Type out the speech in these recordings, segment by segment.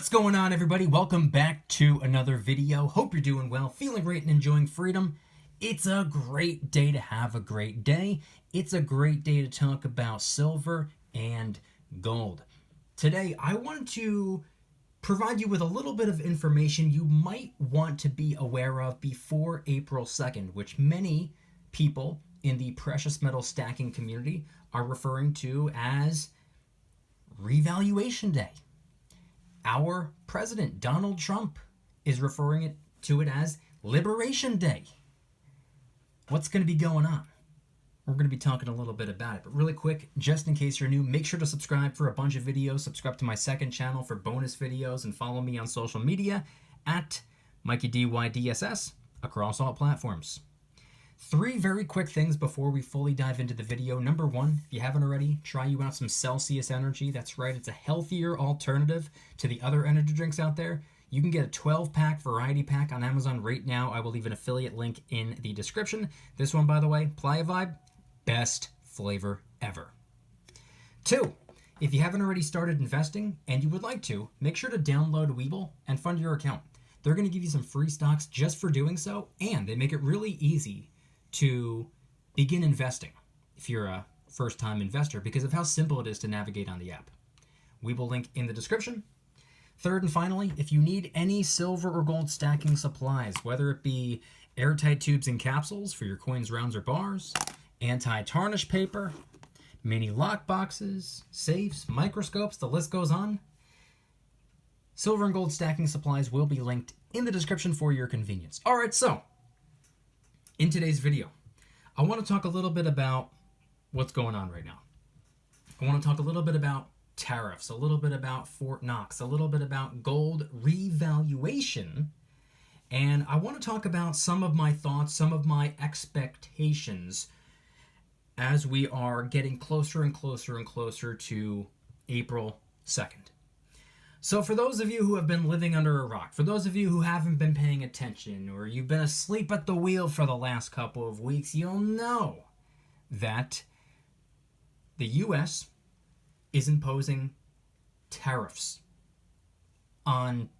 What's going on, everybody? Welcome back to another video. Hope you're doing well, feeling great, and enjoying freedom. It's a great day to have a great day. It's a great day to talk about silver and gold. Today, I want to provide you with a little bit of information you might want to be aware of before April 2nd, which many people in the precious metal stacking community are referring to as Revaluation Day. Our president, Donald Trump, is referring to it as Liberation Day. What's going to be going on? We're going to be talking a little bit about it. But really quick, just in case you're new, make sure to subscribe for a bunch of videos. Subscribe to my second channel for bonus videos and follow me on social media at Mykie DYDSS across all platforms. 3 very quick things before we fully dive into the video. Number 1, if you haven't already, try you out some Celsius Energy. That's right, it's a healthier alternative to the other energy drinks out there. You can get a 12-pack variety pack on Amazon right now. I will leave an affiliate link in the description. This one, by the way, Playa Vibe, best flavor ever. 2, if you haven't already started investing and you would like to, make sure to download Webull and fund your account. They're going to give you some free stocks just for doing so, and they make it really easy to begin investing if you're a first-time investor because of how simple it is to navigate on the app. We will link in the description. 3rd and finally, if you need any silver or gold stacking supplies, whether it be airtight tubes and capsules for your coins, rounds, or bars, anti-tarnish paper, mini lock boxes, safes, microscopes, the list goes on, silver and gold stacking supplies will be linked in the description for your convenience. All right, so in today's video, I want to talk a little bit about what's going on right now. I want to talk a little bit about tariffs, a little bit about Fort Knox, a little bit about gold revaluation, and I want to talk about some of my thoughts, some of my expectations as we are getting closer and closer and closer to April 2nd. So for those of you who have been living under a rock, for those of you who haven't been paying attention, or you've been asleep at the wheel for the last couple of weeks, you'll know that the U.S. is imposing tariffs on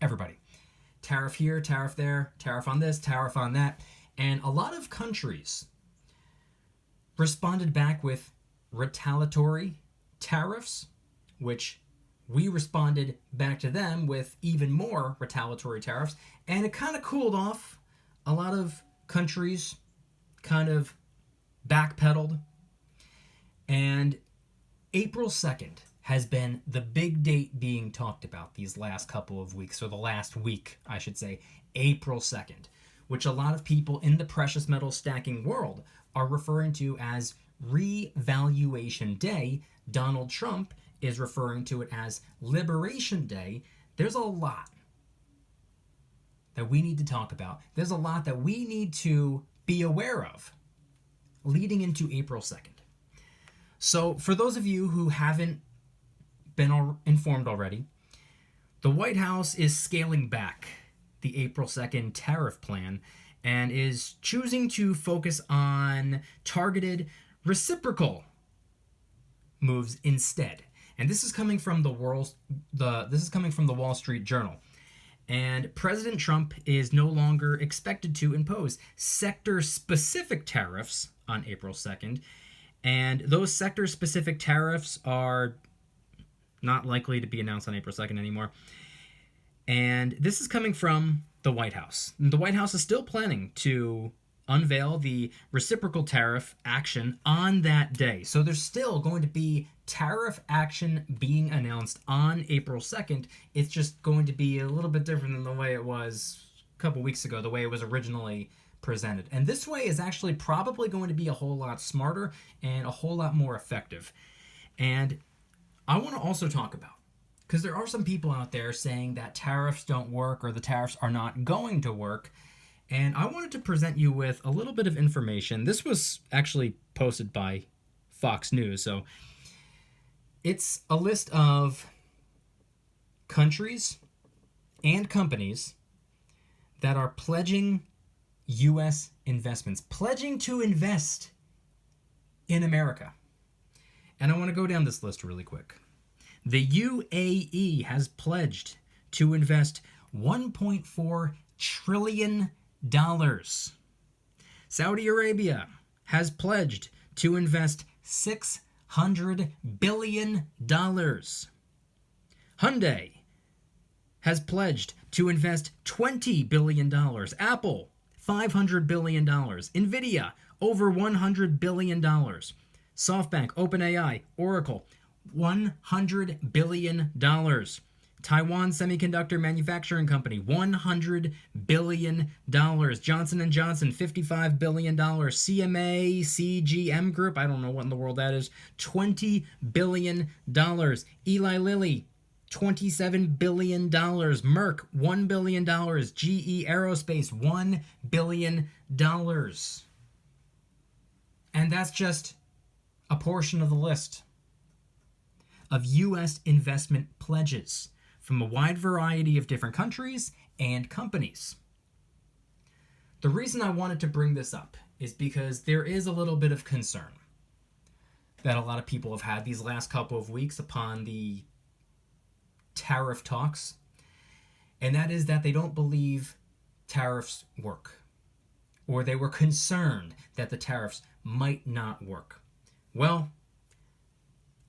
everybody. Tariff here, tariff there, tariff on this, tariff on that. And a lot of countries responded back with retaliatory tariffs, which we responded back to them with even more retaliatory tariffs, and it kind of cooled off. A lot of countries kind of backpedaled, and April 2nd has been the big date being talked about these last couple of weeks, or the last week, I should say, April 2nd, which a lot of people in the precious metal stacking world are referring to as Revaluation Day. Donald Trump is referring to it as Liberation Day. There's a lot that we need to talk about. There's a lot that we need to be aware of leading into April 2nd. So for those of you who haven't been informed already, the White House is scaling back the April 2nd tariff plan and is choosing to focus on targeted reciprocal moves instead. And this is coming from the Wall Street Journal. And President Trump is no longer expected to impose sector-specific tariffs on April 2nd. And those sector-specific tariffs are not likely to be announced on April 2nd anymore. And this is coming from the White House. And the White House is still planning to unveil the reciprocal tariff action on that day. So there's still going to be tariff action being announced on April 2nd. It's just going to be a little bit different than the way it was a couple weeks ago, the way it was originally presented. And this way is actually probably going to be a whole lot smarter and a whole lot more effective. And I want to also talk about, because there are some people out there saying that tariffs don't work or the tariffs are not going to work. And I wanted to present you with a little bit of information. This was actually posted by Fox News. So it's a list of countries and companies that are pledging U.S. investments, pledging to invest in America. And I want to go down this list really quick. The UAE has pledged to invest $1.4 trillion. Saudi Arabia has pledged to invest $600 billion. Hyundai has pledged to invest $20 billion. Apple, $500 billion. Nvidia, over $100 billion. SoftBank, OpenAI, Oracle, $100 billion. Taiwan Semiconductor Manufacturing Company, $100 billion. Johnson & Johnson, $55 billion. CMA, CGM Group, I don't know what in the world that is, $20 billion. Eli Lilly, $27 billion. Merck, $1 billion. GE Aerospace, $1 billion. And that's just a portion of the list of U.S. investment pledges from a wide variety of different countries and companies. The reason I wanted to bring this up is because there is a little bit of concern that a lot of people have had these last couple of weeks upon the tariff talks, and that is that they don't believe tariffs work, or they were concerned that the tariffs might not work. Well,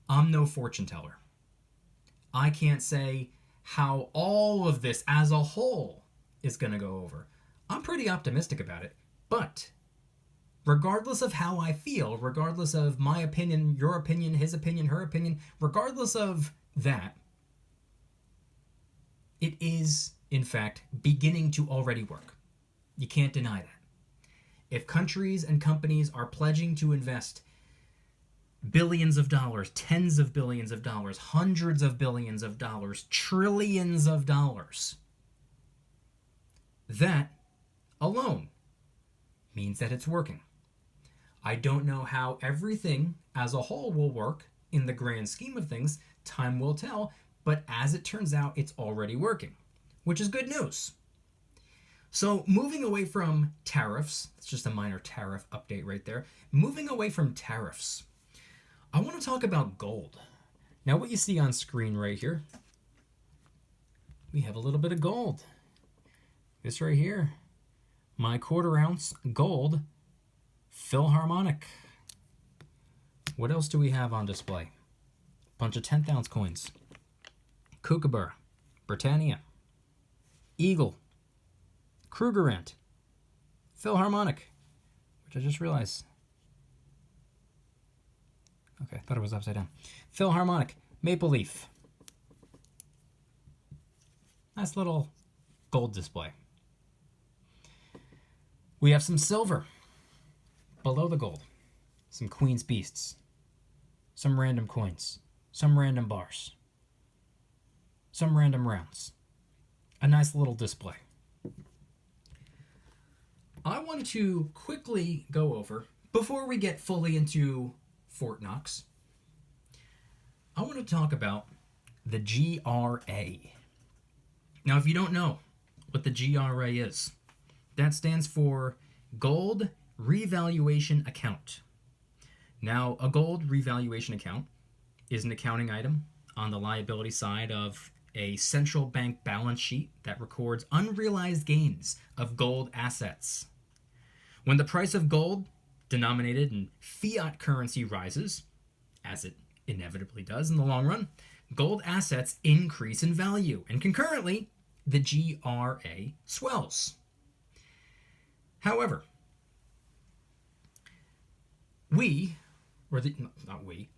I'm no fortune teller. I can't say how all of this as a whole is going to go over. I'm pretty optimistic about it, but regardless of how I feel, regardless of my opinion, your opinion, his opinion, her opinion, regardless of that, it is, in fact, beginning to already work. You can't deny that. If countries and companies are pledging to invest billions of dollars, tens of billions of dollars, hundreds of billions of dollars, trillions of dollars, that alone means that it's working. I don't know how everything as a whole will work in the grand scheme of things. Time will tell, but as it turns out, it's already working, which is good news. So moving away from tariffs, it's just a minor tariff update right there. Moving away from tariffs, I want to talk about gold. Now what you see on screen right here, we have a little bit of gold. This right here, my 1/4 ounce gold Philharmonic. What else do we have on display? Bunch of 10th ounce coins. Kookaburra, Britannia, Eagle, Krugerrand, Philharmonic, which I just realized. Okay, I thought it was upside down. Philharmonic, Maple Leaf. Nice little gold display. We have some silver below the gold. Some Queen's Beasts. Some random coins. Some random bars. Some random rounds. A nice little display. I wanted to quickly go over, before we get fully into Fort Knox, I want to talk about the GRA. Now, if you don't know what the GRA is, that stands for Gold Revaluation Account. Now, a gold revaluation account is an accounting item on the liability side of a central bank balance sheet that records unrealized gains of gold assets. When the price of gold, denominated in fiat currency, rises, as it inevitably does in the long run, gold assets increase in value, and concurrently, the GRA swells. However, the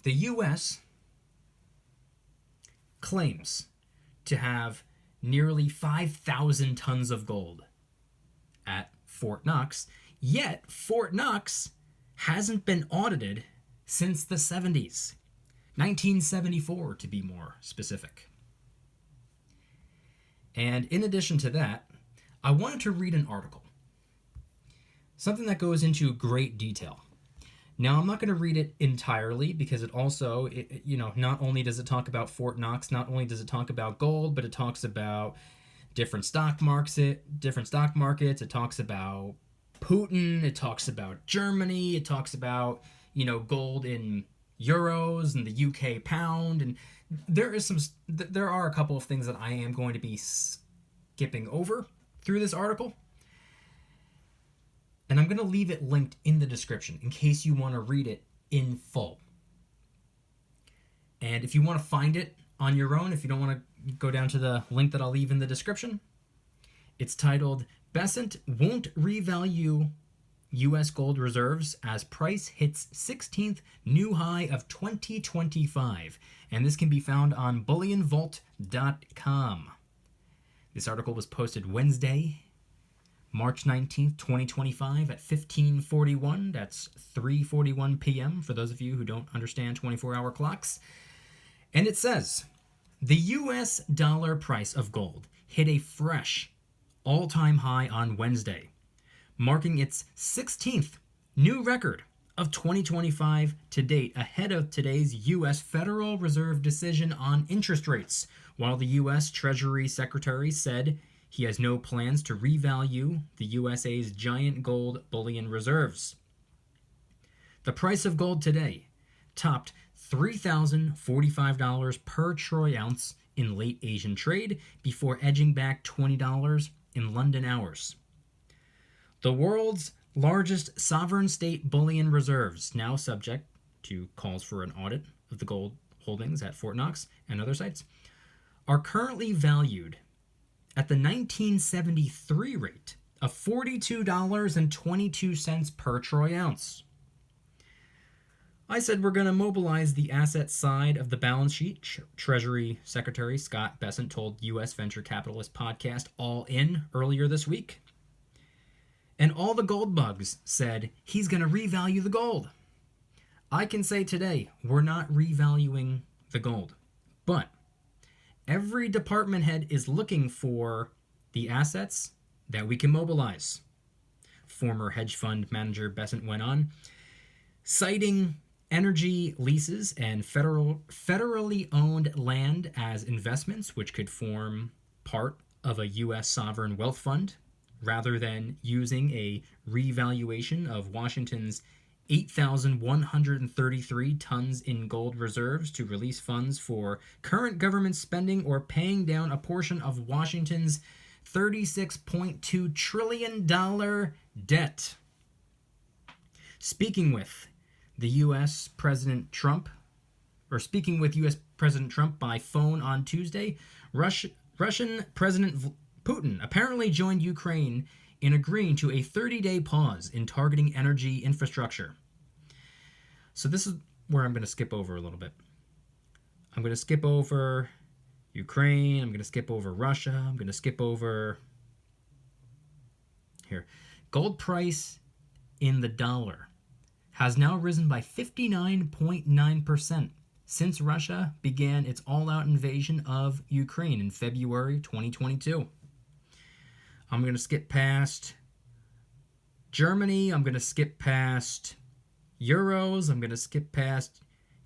U.S. claims to have nearly 5,000 tons of gold at Fort Knox, yet Fort Knox hasn't been audited since the 70s, 1974 to be more specific. And in addition to that, I wanted to read an article, something that goes into great detail. Now, I'm not going to read it entirely because it also, not only does it talk about Fort Knox, not only does it talk about gold, but it talks about different stock markets. It talks about Putin. It talks about Germany. It talks about, gold in euros and the UK pound. And there are a couple of things that I am going to be skipping over through this article. And I'm going to leave it linked in the description in case you want to read it in full. And if you want to find it on your own, if you don't want to go down to the link that I'll leave in the description, it's titled, Besant Won't Revalue U.S. Gold Reserves as Price Hits 16th New High of 2025. And this can be found on bullionvault.com. This article was posted Wednesday, March 19th, 2025 at 15:41. That's 3:41 p.m. for those of you who don't understand 24-hour clocks. And it says, the U.S. dollar price of gold hit a fresh all-time high on Wednesday, marking its 16th new record of 2025 to date, ahead of today's U.S. Federal Reserve decision on interest rates, while the U.S. Treasury Secretary said he has no plans to revalue the USA's giant gold bullion reserves. The price of gold today topped $3,045 per troy ounce in late Asian trade before edging back $20 in London hours. The world's largest sovereign state bullion reserves, now subject to calls for an audit of the gold holdings at Fort Knox and other sites, are currently valued at the 1973 rate of $42.22 per troy ounce. I said we're going to mobilize the asset side of the balance sheet. Treasury Secretary Scott Bessent told U.S. Venture Capitalist podcast All In earlier this week. And all the gold bugs said he's going to revalue the gold. I can say today we're not revaluing the gold, but every department head is looking for the assets that we can mobilize. Former hedge fund manager Bessent went on, citing energy leases and federally owned land as investments which could form part of a U.S. sovereign wealth fund, rather than using a revaluation of Washington's 8,133 tons in gold reserves to release funds for current government spending or paying down a portion of Washington's $36.2 trillion debt. Speaking with U.S. President Trump by phone on Tuesday, Russian President Putin apparently joined Ukraine in agreeing to a 30-day pause in targeting energy infrastructure. So this is where I'm going to skip over a little bit. I'm going to skip over Ukraine. I'm going to skip over Russia. I'm going to skip over here. Gold price in the dollar has now risen by 59.9% since Russia began its all-out invasion of Ukraine in February 2022. I'm going to skip past Germany. I'm going to skip past euros. I'm going to skip past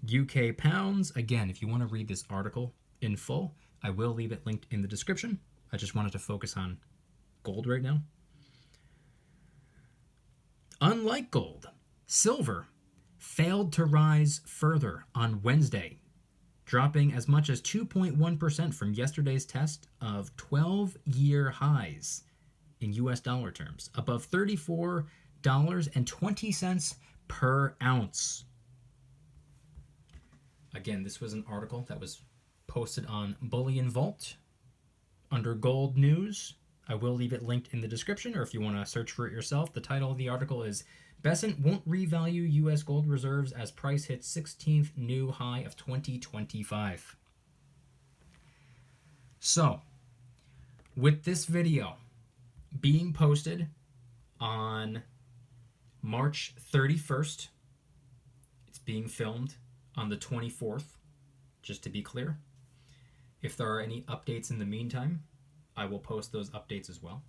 UK pounds. Again, if you want to read this article in full, I will leave it linked in the description. I just wanted to focus on gold right now. Unlike gold, silver failed to rise further on Wednesday, dropping as much as 2.1% from yesterday's test of 12-year highs in U.S. dollar terms, above $34.20 per ounce. Again, this was an article that was posted on Bullion Vault under Gold News. I will leave it linked in the description, or if you want to search for it yourself, the title of the article is Bessent Won't Revalue U.S. Gold Reserves as Price Hits 16th New High of 2025. So, with this video being posted on March 31st, it's being filmed on the 24th, just to be clear. If there are any updates in the meantime, I will post those updates as well.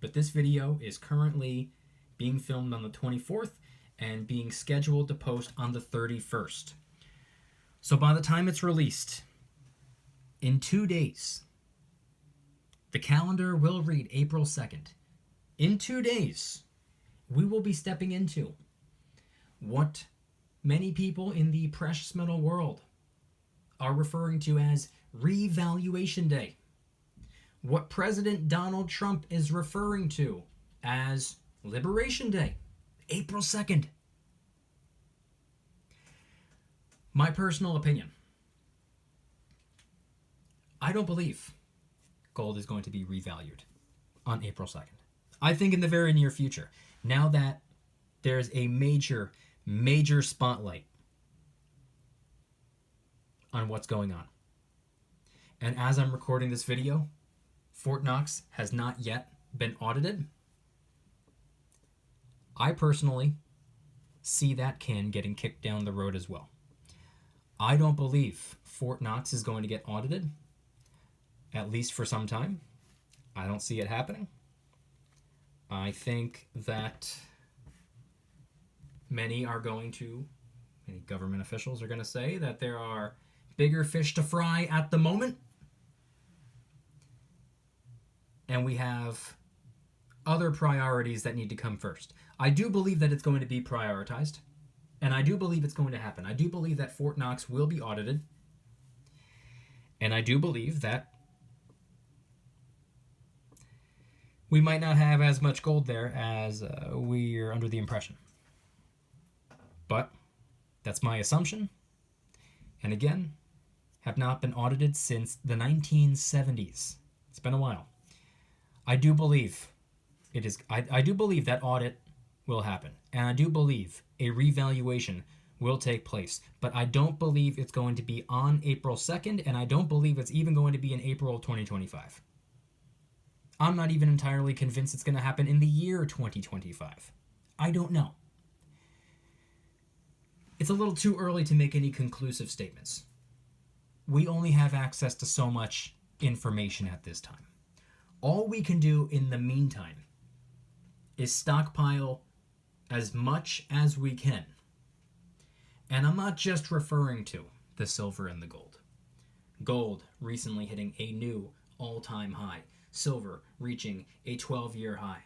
But this video is currently being filmed on the 24th and being scheduled to post on the 31st. So by the time it's released, in 2 days, the calendar will read April 2nd. In 2 days, we will be stepping into what many people in the precious metal world are referring to as Revaluation Day. What President Donald Trump is referring to as Liberation Day, April 2nd. My personal opinion, I don't believe gold is going to be revalued on April 2nd. I think in the very near future, now that there's a major spotlight on what's going on. And as I'm recording this video, Fort Knox has not yet been audited. I personally see that can getting kicked down the road as well. I don't believe Fort Knox is going to get audited, at least for some time. I don't see it happening. I think that many government officials are going to say that there are bigger fish to fry at the moment. And we have other priorities that need to come first. I do believe that it's going to be prioritized. And I do believe it's going to happen. I do believe that Fort Knox will be audited. And I do believe that we might not have as much gold there as we're under the impression. But that's my assumption. And again, have not been audited since the 1970s. It's been a while. I do believe I do believe that audit will happen. And I do believe a revaluation will take place. But I don't believe it's going to be on April 2nd, and I don't believe it's even going to be in April of 2025. I'm not even entirely convinced it's going to happen in the year 2025. I don't know. It's a little too early to make any conclusive statements. We only have access to so much information at this time. All we can do in the meantime is stockpile as much as we can. And I'm not just referring to the silver and the gold. Gold recently hitting a new all-time high. Silver reaching a 12-year high.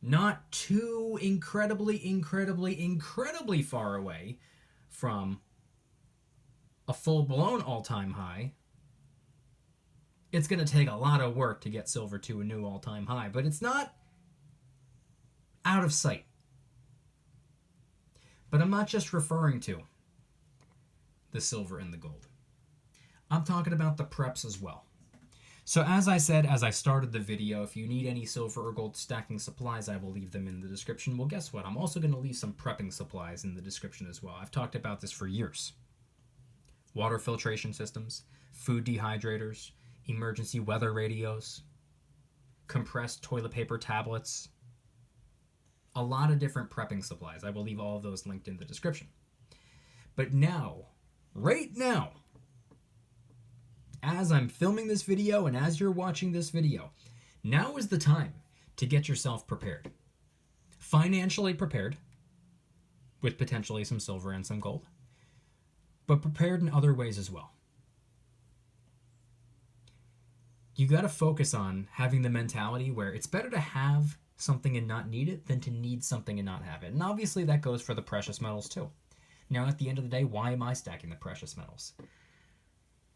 Not too incredibly far away from a full-blown all-time high. It's going to take a lot of work to get silver to a new all-time high, but it's not out of sight. But I'm not just referring to the silver and the gold. I'm talking about the preps as well. So as I said, as I started the video, if you need any silver or gold stacking supplies, I will leave them in the description. Well, guess what? I'm also going to leave some prepping supplies in the description as well. I've talked about this for years. Water filtration systems, food dehydrators, emergency weather radios, compressed toilet paper tablets, a lot of different prepping supplies. I will leave all of those linked in the description. But now, right now, as I'm filming this video and as you're watching this video, now is the time to get yourself prepared. Financially prepared, with potentially some silver and some gold, but prepared in other ways as well. You got to focus on having the mentality where it's better to have something and not need it than to need something and not have it. And obviously that goes for the precious metals too. Now at the end of the day, why am I stacking the precious metals?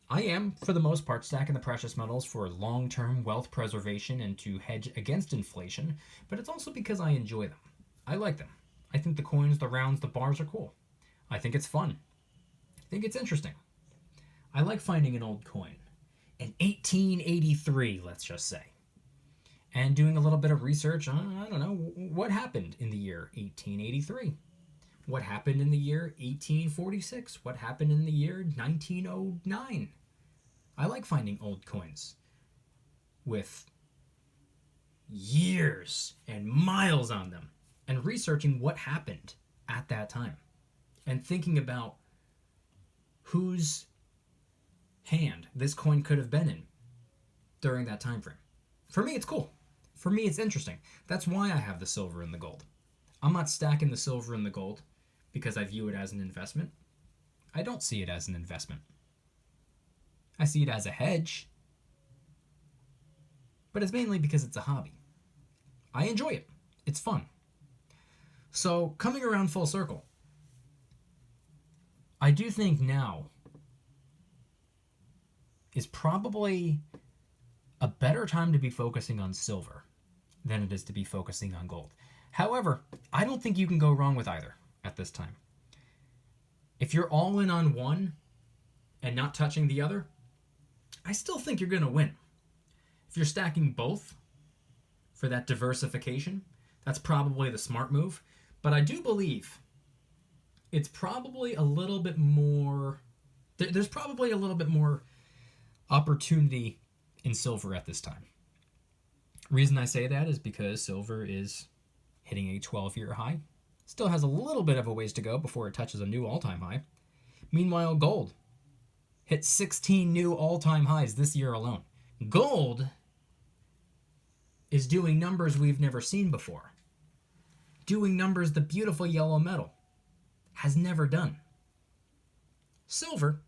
I am, for the most part, stacking the precious metals for long-term wealth preservation and to hedge against inflation, but it's also because I enjoy them. I like them. I think the coins, the rounds, the bars are cool. I think it's fun. I think it's interesting. I like finding an old coin. In 1883, let's just say. And doing a little bit of research on, I don't know, what happened in the year 1883? What happened in the year 1846? What happened in the year 1909? I like finding old coins with years and miles on them and researching what happened at that time and thinking about whose hand this coin could have been in during that time frame. For me, it's cool. For me, it's interesting. That's why I have the silver and the gold. I'm not stacking the silver and the gold because I view it as an investment. I don't see it as an investment. I see it as a hedge. But it's mainly because it's a hobby. I enjoy it. It's fun. So, coming around full circle, I do think now is probably a better time to be focusing on silver than it is to be focusing on gold. However, I don't think you can go wrong with either at this time. If you're all in on one and not touching the other, I still think you're going to win. If you're stacking both for that diversification, that's probably the smart move. But I do believe it's probably a little bit more, there's probably a little bit more opportunity in silver at this time. Reason I say that is because silver is hitting a 12-year high. Still has a little bit of a ways to go before it touches a new all-time high. Meanwhile, gold hit 16 new all-time highs this year alone. Gold is doing numbers we've never seen before. Doing numbers the beautiful yellow metal has never done. Silver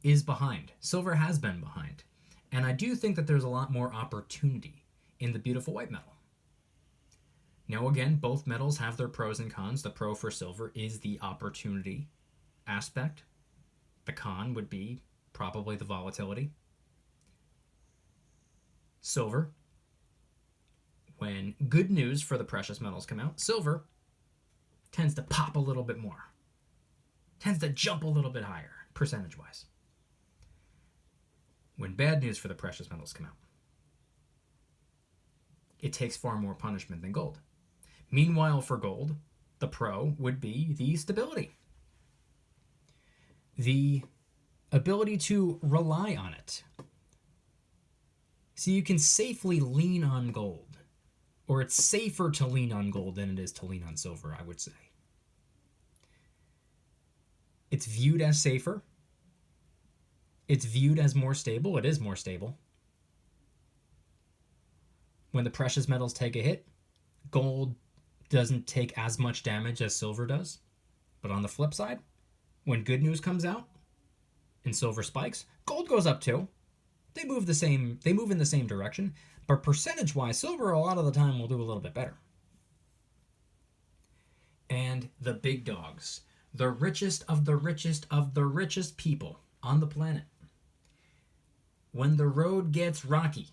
is behind. Silver has been behind. And I do think that there's a lot more opportunity in the beautiful white metal. Now again, both metals have their pros and cons. The pro for silver is the opportunity aspect. The con would be probably the volatility. Silver, when good news for the precious metals come out, silver tends to pop a little bit more. Tends to jump a little bit higher, percentage-wise. When bad news for the precious metals come out, it takes far more punishment than gold. Meanwhile, for gold, the pro would be the stability. The ability to rely on it. So you can safely lean on gold. Or it's safer to lean on gold than it is to lean on silver, I would say. It's viewed as safer. It's viewed as more stable. It is more stable. When the precious metals take a hit, gold doesn't take as much damage as silver does. But on the flip side, when good news comes out and silver spikes, gold goes up too. They move in the same direction, but percentage-wise, silver a lot of the time will do a little bit better. And the big dogs, the richest of the richest of the richest people on the planet, when the road gets rocky,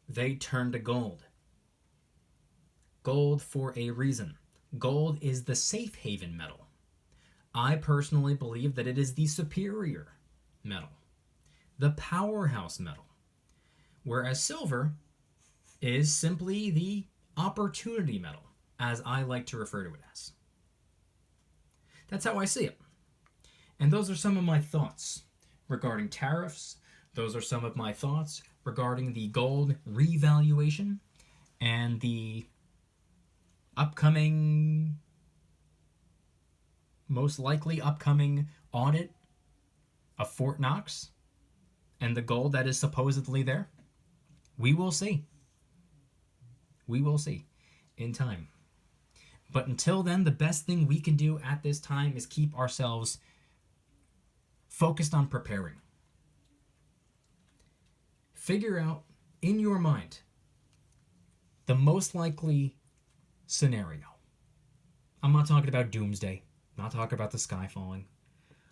they turn to gold. Gold for a reason. Gold is the safe haven metal. I personally believe that it is the superior metal, the powerhouse metal, whereas silver is simply the opportunity metal, as I like to refer to it as. That's how I see it. And those are some of my thoughts regarding tariffs. Those are some of my thoughts regarding the gold revaluation and the most likely upcoming audit of Fort Knox and the gold that is supposedly there. We will see. We will see in time. But until then, the best thing we can do at this time is keep ourselves focused on preparing. Figure out in your mind the most likely scenario. I'm not talking about doomsday. I'm not talking about the sky falling.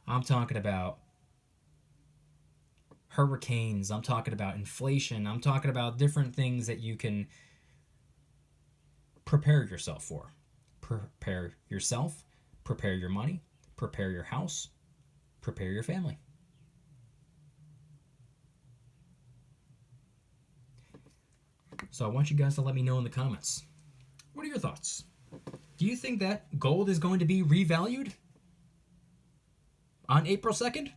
I'm talking about hurricanes. I'm talking about inflation. I'm talking about different things that you can prepare yourself for. Prepare yourself, prepare your money, prepare your house, prepare your family. So I want you guys to let me know in the comments. What are your thoughts? Do you think that gold is going to be revalued on April 2nd?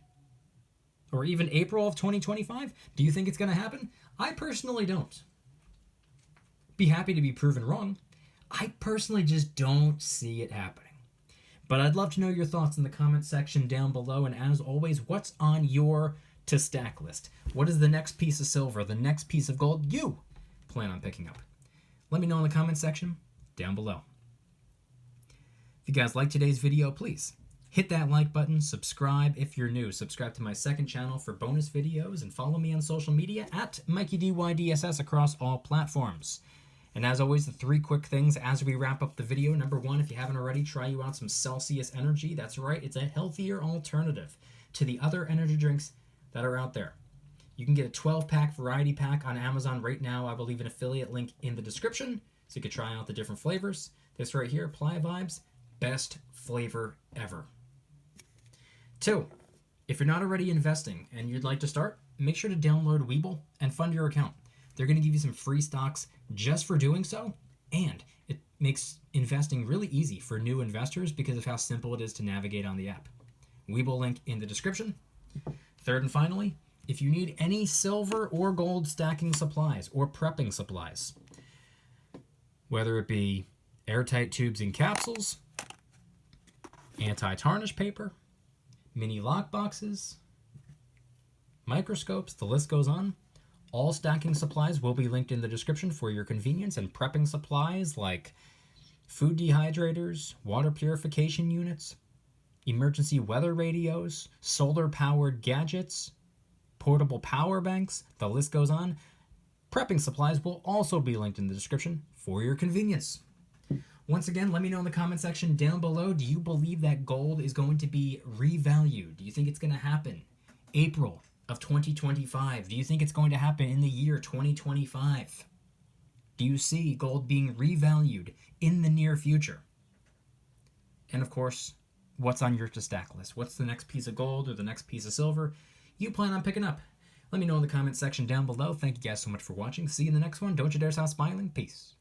Or even April of 2025? Do you think it's going to happen? I personally don't. Be happy to be proven wrong. I personally just don't see it happening. But I'd love to know your thoughts in the comment section down below. And as always, what's on your to stack list? What is the next piece of silver, the next piece of gold you plan on picking up? Let me know in the comment section down below. If you guys like today's video, please hit that like button, subscribe if you're new. Subscribe to my second channel for bonus videos and follow me on social media at Mykie DYDSS across all platforms. And as always, the 3 quick things as we wrap up the video. Number 1, if you haven't already, try you out some Celsius Energy. That's right, it's a healthier alternative to the other energy drinks that are out there. You can get a 12-pack variety pack on Amazon right now. I will leave an affiliate link in the description so you can try out the different flavors. This right here, Apply Vibes, best flavor ever. 2, if you're not already investing and you'd like to start, make sure to download Webull and fund your account. They're going to give you some free stocks just for doing so, and it makes investing really easy for new investors because of how simple it is to navigate on the app. Webull link in the description. 3rd and finally, if you need any silver or gold stacking supplies or prepping supplies, whether it be airtight tubes and capsules, anti-tarnish paper, mini lock boxes, microscopes, the list goes on. All stacking supplies will be linked in the description for your convenience, and prepping supplies like food dehydrators, water purification units, emergency weather radios, solar-powered gadgets, portable power banks, the list goes on. Prepping supplies will also be linked in the description for your convenience. Once again, let me know in the comment section down below, do you believe that gold is going to be revalued? Do you think it's going to happen April of 2025? Do you think it's going to happen in the year 2025? Do you see gold being revalued in the near future? And of course, what's on your to stack list? What's the next piece of gold or the next piece of silver you plan on picking up? Let me know in the comment section down below. Thank you guys so much for watching. See you in the next one. Don't you dare stop smiling. Peace.